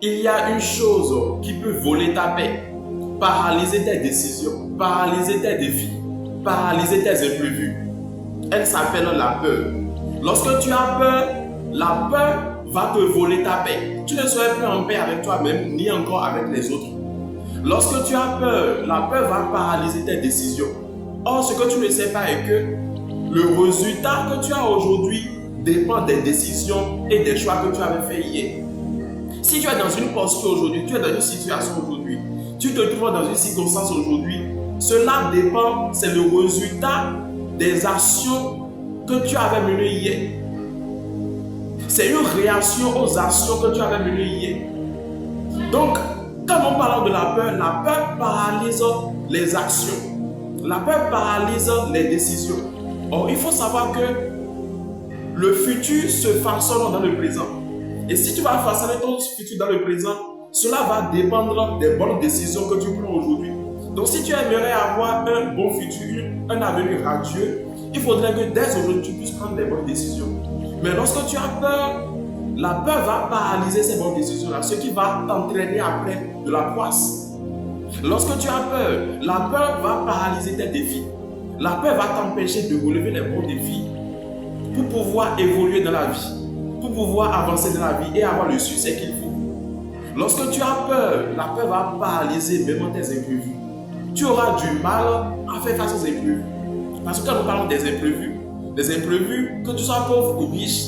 il y a une chose qui peut voler ta paix, paralyser tes décisions, paralyser tes défis, paralyser tes imprévus. Elle s'appelle la peur. Lorsque tu as peur, la peur va te voler ta paix. Tu ne seras plus en paix avec toi-même, ni encore avec les autres. Lorsque tu as peur, la peur va paralyser tes décisions. Or, ce que tu ne sais pas est que le résultat que tu as aujourd'hui dépend des décisions et des choix que tu avais fait hier. Si tu es dans une posture aujourd'hui, tu es dans une situation aujourd'hui, tu te trouves dans une circonstance aujourd'hui, cela dépend, c'est le résultat des actions que tu avais menées hier. C'est une réaction aux actions que tu avais menées hier. Donc, quand on parle de la peur paralyse les actions. La peur paralyse les décisions. Or, il faut savoir que le futur se façonne dans le présent. Et si tu vas façonner ton futur dans le présent, cela va dépendre des bonnes décisions que tu prends aujourd'hui. Donc, si tu aimerais avoir un bon futur, un avenir radieux, il faudrait que dès aujourd'hui, tu puisses prendre des bonnes décisions. Mais lorsque tu as peur, la peur va paralyser ces bonnes décisions-là, ce qui va t'entraîner après de la poisse. Lorsque tu as peur, la peur va paralyser tes défis. La peur va t'empêcher de relever les bons défis pour pouvoir évoluer dans la vie, pour pouvoir avancer dans la vie et avoir le succès qu'il faut. Lorsque tu as peur, la peur va paralyser même tes imprévus. Tu auras du mal à faire face aux imprévus. Parce que quand nous parlons des imprévus, que tu sois pauvre ou riche,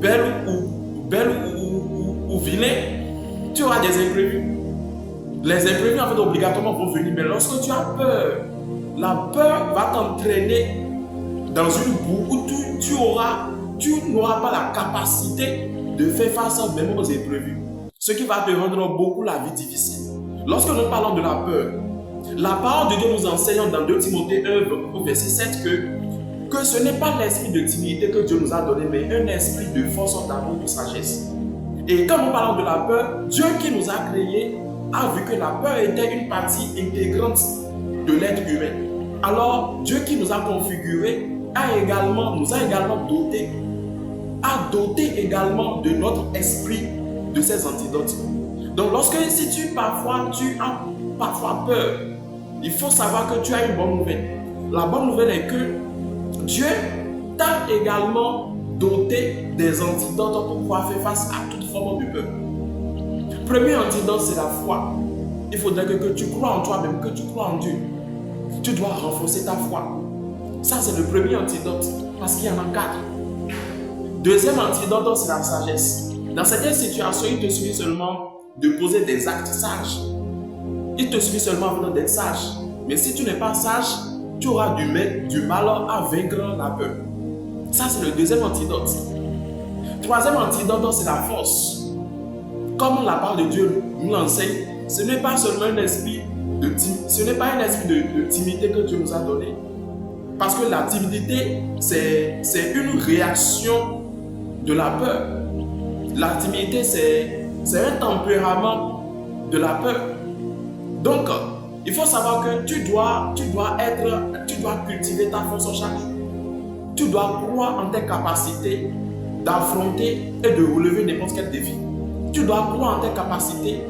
belle ou vilain, tu auras des imprévus. Les imprévus en fait obligatoirement vont venir, mais lorsque tu as peur, la peur va t'entraîner dans une boue où tu n'auras pas la capacité de faire face même aux imprévus. Ce qui va te rendre beaucoup la vie difficile. Lorsque nous parlons de la peur, la parole de Dieu nous enseigne dans 2 Timothée 1 au verset 7 que ce n'est pas l'esprit de timidité que Dieu nous a donné, mais un esprit de force, d'amour, de sagesse. Et quand nous parlons de la peur, Dieu qui nous a créés a vu que la peur était une partie intégrante de l'être humain. Alors, Dieu qui nous a configurés nous a également doté également de notre esprit de ces antidotes. Donc, si tu as parfois peur, il faut savoir que tu as une bonne nouvelle. La bonne nouvelle est que Dieu t'a également doté des antidotes pour pouvoir faire face à toute forme de peur. Premier antidote, c'est la foi. Il faudrait que tu crois en toi-même, que tu crois en Dieu. Tu dois renforcer ta foi. Ça, c'est le premier antidote, parce qu'il y en a 4. Deuxième antidote, c'est la sagesse. Dans certaines situations, il te suffit seulement de poser des actes sages. Il te suffit seulement d'être sage. Mais si tu n'es pas sage, tu auras du mal à vaincre la peur. Ça, c'est le deuxième antidote. Troisième antidote, c'est la force. Comme la parole de Dieu nous l'enseigne, ce n'est pas seulement un esprit de timidité que Dieu nous a donné. Parce que la timidité, c'est une réaction de la peur. La timidité, c'est un tempérament de la peur. Donc, il faut savoir que tu dois cultiver ta force chaque jour. Tu dois croire en tes capacités d'affronter et de relever n'importe quel défi. Tu dois croire en tes capacités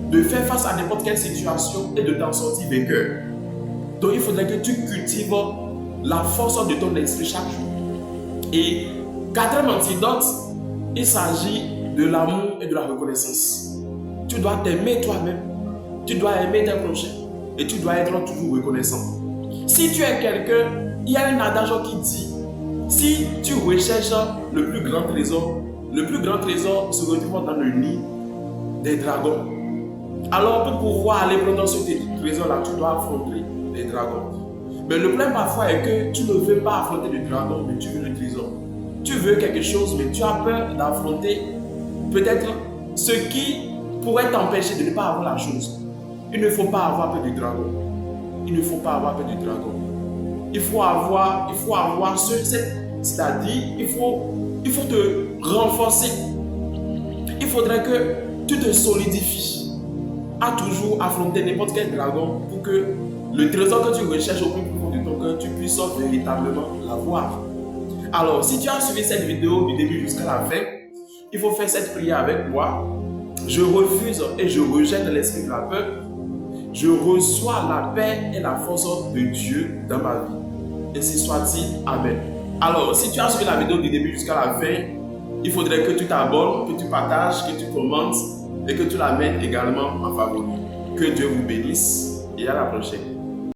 de faire face à n'importe quelle situation et de t'en sortir vainqueur. Donc, il faudrait que tu cultives la force de ton esprit chaque jour. Et quatrième antidote, il s'agit de l'amour et de la reconnaissance. Tu dois t'aimer toi-même, tu dois aimer tes prochains et tu dois être toujours reconnaissant. Si tu es quelqu'un, il y a un adage qui dit, si tu recherches le plus grand trésor se retrouve dans le nid des dragons. Alors pour pouvoir aller prendre ce trésor-là, tu dois affronter les dragons. Mais le problème parfois est que tu ne veux pas affronter le dragon, mais tu veux le trésor. Tu veux quelque chose, mais tu as peur d'affronter peut-être ce qui pourrait t'empêcher de ne pas avoir la chose. Il ne faut pas avoir peur du dragon. Il ne faut pas avoir peur du dragon. Il faut avoir c'est-à-dire, il faut te renforcer. Il faudrait que tu te solidifies à toujours affronter n'importe quel dragon pour que le trésor que tu recherches au plus profond de ton cœur, tu puisses véritablement l'avoir. Alors, si tu as suivi cette vidéo du début jusqu'à la fin, il faut faire cette prière avec moi. Je refuse et je rejette l'esprit de la peur. Je reçois la paix et la force de Dieu dans ma vie. Ainsi soit-il. Amen. Alors, si tu as suivi la vidéo du début jusqu'à la fin, il faudrait que tu t'abonnes, que tu partages, que tu commentes et que tu la mettes également en favori. Que Dieu vous bénisse et à la prochaine.